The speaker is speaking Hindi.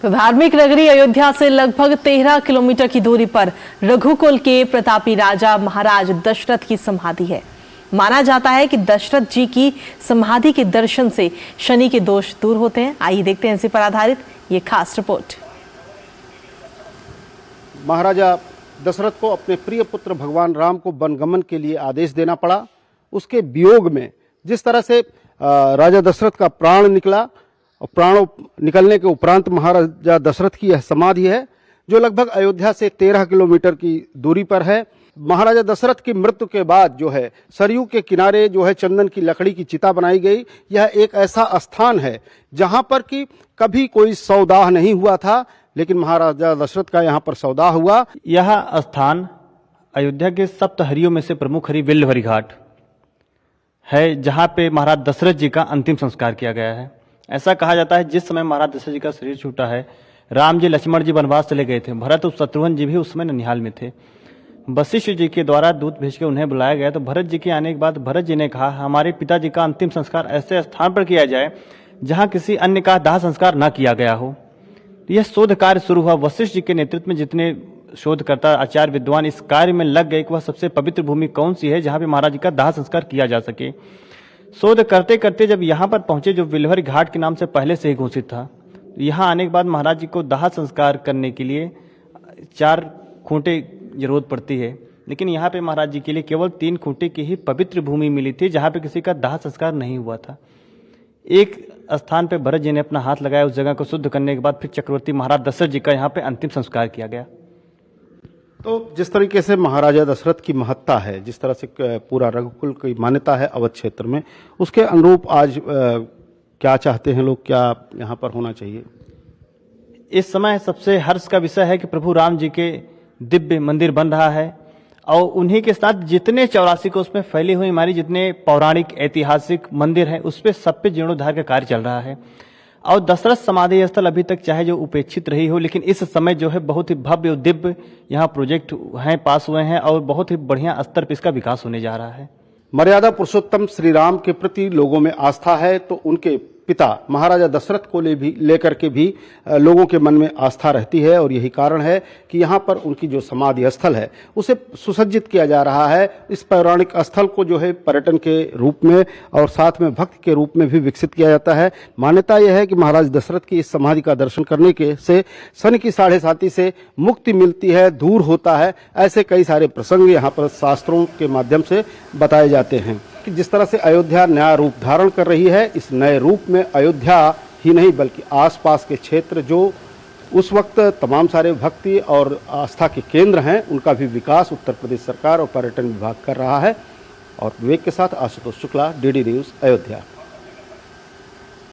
तो धार्मिक नगरी अयोध्या से लगभग 13 किलोमीटर की दूरी पर रघुकुल के प्रतापी राजा महाराज दशरथ की समाधि है। माना जाता है कि दशरथ जी की समाधि के दर्शन से शनि के दोष दूर होते हैं। आइए देखते हैं इसी पर आधारित ये खास रिपोर्ट। महाराजा दशरथ को अपने प्रिय पुत्र भगवान राम को वनगमन के लिए आदेश देना पड़ा। उसके वियोग में जिस तरह से राजा दशरथ का प्राण निकला और प्राण निकलने के उपरांत महाराजा दशरथ की यह समाधि है, जो लगभग अयोध्या से 13 किलोमीटर की दूरी पर है। महाराजा दशरथ की मृत्यु के बाद जो है सरयू के किनारे जो है चंदन की लकड़ी की चिता बनाई गई। यह एक ऐसा स्थान है जहां पर कि कभी कोई सौदाह नहीं हुआ था, लेकिन महाराजा दशरथ का यहाँ पर सौदाह हुआ। यह स्थान अयोध्या के सप्तहरियों में से प्रमुख हरि विल्लहरी घाट है, जहाँ पे महाराज दशरथ जी का अंतिम संस्कार किया गया है। ऐसा कहा जाता है जिस समय महाराज दशरथ जी का शरीर छूटा है, राम जी लक्ष्मण जी वनवास चले गए थे, भरत और शत्रुघ्न जी भी उस समय ननिहाल में थे। वशिष्ठ जी के द्वारा दूत भेज के उन्हें बुलाया गया, तो भरत जी के आने के बाद भरत जी ने कहा हमारे पिताजी का अंतिम संस्कार ऐसे स्थान पर किया जाए जहाँ किसी अन्य का दाह संस्कार न किया गया हो। यह शोध कार्य शुरू हुआ। वशिष्ठ जी के नेतृत्व में जितने शोधकर्ता आचार्य विद्वान इस कार्य में लग गए कि वह सबसे पवित्र भूमि कौन सी है जहां पे महाराज जी का दाह संस्कार किया जा सके। शोध करते करते जब यहाँ पर पहुंचे, जो विल्लहरी घाट के नाम से पहले से ही घोषित था, यहाँ आने के बाद महाराज जी को दाह संस्कार करने के लिए 4 खूंटे जरूरत पड़ती है, लेकिन यहाँ पे महाराज जी के लिए केवल 3 खूंटे की ही पवित्र भूमि मिली थी जहाँ पे किसी का दाह संस्कार नहीं हुआ था। एक स्थान पे भरत जी ने अपना हाथ लगाया, उस जगह को शुद्ध करने के बाद फिर चक्रवर्ती महाराज दशरथ जी का यहाँ पे अंतिम संस्कार किया गया। तो जिस तरीके से महाराजा दशरथ की महत्ता है, जिस तरह से पूरा रघुकुल की मान्यता है अवध क्षेत्र में, उसके अनुरूप आज क्या चाहते हैं लोग, क्या यहाँ पर होना चाहिए? इस समय सबसे हर्ष का विषय है कि प्रभु राम जी के दिव्य मंदिर बन रहा है और उन्हीं के साथ जितने 84 को उसमें फैली हुई हमारी जितने पौराणिक ऐतिहासिक मंदिर हैं उस पे सब पे जीर्णोद्धार का कार्य चल रहा है। और दशरथ समाधि स्थल अभी तक चाहे जो उपेक्षित रही हो, लेकिन इस समय जो है बहुत ही भव्य और दिव्य यहाँ प्रोजेक्ट हैं, पास हुए हैं और बहुत ही बढ़िया स्तर पर इसका विकास होने जा रहा है। मर्यादा पुरुषोत्तम श्री राम के प्रति लोगों में आस्था है, तो उनके पिता महाराजा दशरथ को लेकर के भी लोगों के मन में आस्था रहती है, और यही कारण है कि यहाँ पर उनकी जो समाधि स्थल है उसे सुसज्जित किया जा रहा है। इस पौराणिक स्थल को जो है पर्यटन के रूप में और साथ में भक्ति के रूप में भी विकसित किया जाता है। मान्यता यह है कि महाराज दशरथ की इस समाधि का दर्शन करने के से शनि की 7.5 से मुक्ति मिलती है, दूर होता है। ऐसे कई सारे प्रसंग यहाँ पर शास्त्रों के माध्यम से बताए जाते हैं कि जिस तरह से अयोध्या नया रूप धारण कर रही है, इस नए रूप में अयोध्या ही नहीं बल्कि आसपास के क्षेत्र जो उस वक्त तमाम सारे भक्ति और आस्था के केंद्र हैं, उनका भी विकास उत्तर प्रदेश सरकार और पर्यटन विभाग कर रहा है। और विवेक के साथ आशुतोष शुक्ला, DD न्यूज़, अयोध्या।